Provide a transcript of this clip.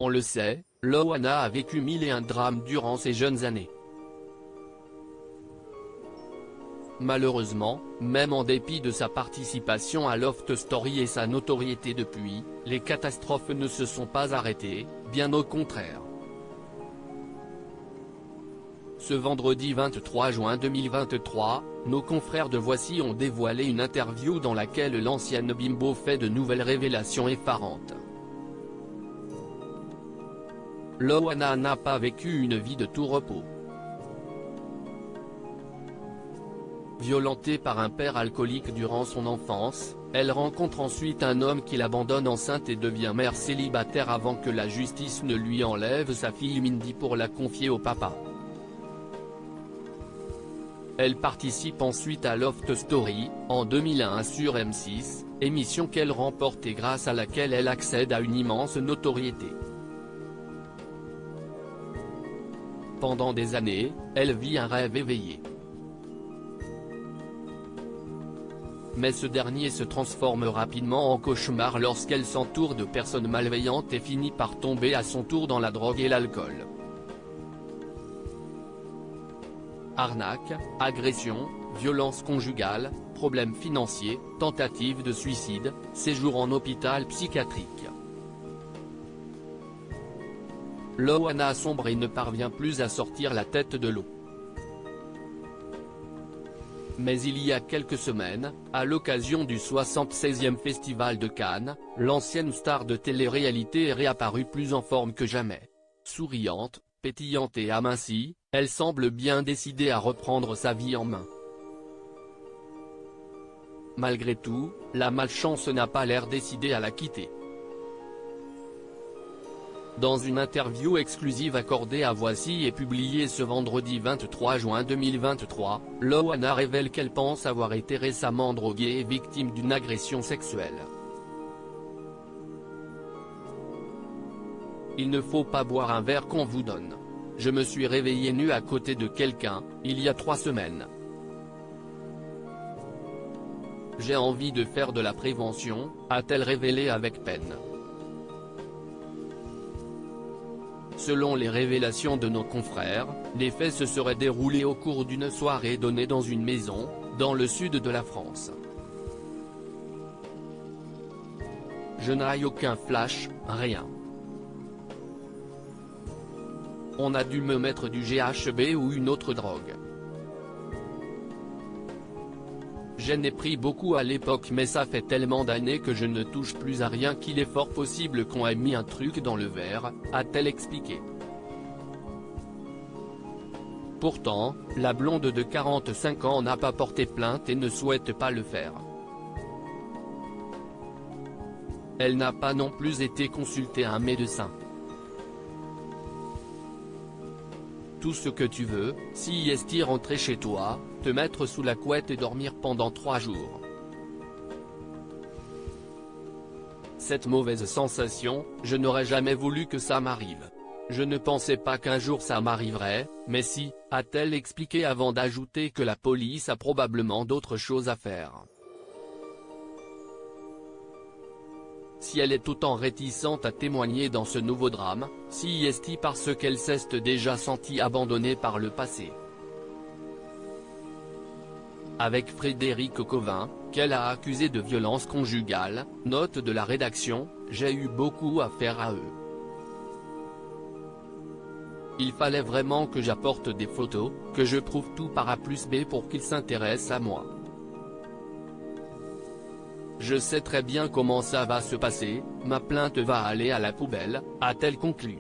On le sait, Loana a vécu 1001 drames durant ses jeunes années. Malheureusement, même en dépit de sa participation à Loft Story et sa notoriété depuis, les catastrophes ne se sont pas arrêtées, bien au contraire. Ce vendredi 23 juin 2023, nos confrères de Voici ont dévoilé une interview dans laquelle l'ancienne bimbo fait de nouvelles révélations effarantes. Loana n'a pas vécu une vie de tout repos. Violentée par un père alcoolique durant son enfance, elle rencontre ensuite un homme qui l'abandonne enceinte et devient mère célibataire avant que la justice ne lui enlève sa fille Mindy pour la confier au papa. Elle participe ensuite à Loft Story, en 2001 sur M6, émission qu'elle remporte et grâce à laquelle elle accède à une immense notoriété. Pendant des années, elle vit un rêve éveillé. Mais ce dernier se transforme rapidement en cauchemar lorsqu'elle s'entoure de personnes malveillantes et finit par tomber à son tour dans la drogue et l'alcool. Arnaque, agression, violence conjugale, problèmes financiers, tentative de suicide, séjour en hôpital psychiatrique. Loana sombre et ne parvient plus à sortir la tête de l'eau. Mais il y a quelques semaines, à l'occasion du 76e Festival de Cannes, l'ancienne star de télé-réalité est réapparue plus en forme que jamais. Souriante, pétillante et amincie, elle semble bien décidée à reprendre sa vie en main. Malgré tout, la malchance n'a pas l'air décidée à la quitter. Dans une interview exclusive accordée à Voici et publiée ce vendredi 23 juin 2023, Loana révèle qu'elle pense avoir été récemment droguée et victime d'une agression sexuelle. Il ne faut pas boire un verre qu'on vous donne. Je me suis réveillée nue à côté de quelqu'un, il y a 3 semaines. J'ai envie de faire de la prévention, a-t-elle révélé avec peine. Selon les révélations de nos confrères, les faits se seraient déroulés au cours d'une soirée donnée dans une maison, dans le sud de la France. Je n'ai aucun flash, rien. On a dû me mettre du GHB ou une autre drogue. J'en ai pris beaucoup à l'époque mais ça fait tellement d'années que je ne touche plus à rien qu'il est fort possible qu'on ait mis un truc dans le verre, a-t-elle expliqué. Pourtant, la blonde de 45 ans n'a pas porté plainte et ne souhaite pas le faire. Elle n'a pas non plus été consultée un médecin. Tout ce que tu veux, si est rentrer chez toi, te mettre sous la couette et dormir pendant 3 jours. Cette mauvaise sensation, je n'aurais jamais voulu que ça m'arrive. Je ne pensais pas qu'un jour ça m'arriverait, mais si, a-t-elle expliqué avant d'ajouter que la police a probablement d'autres choses à faire. Si elle est autant réticente à témoigner dans ce nouveau drame, si est-il parce qu'elle s'est déjà sentie abandonnée par le passé. Avec Frédéric Covin, qu'elle a accusé de violence conjugale, note de la rédaction, j'ai eu beaucoup à faire à eux. Il fallait vraiment que j'apporte des photos, que je prouve tout par A plus B pour qu'ils s'intéressent à moi. Je sais très bien comment ça va se passer, ma plainte va aller à la poubelle, a-t-elle conclu.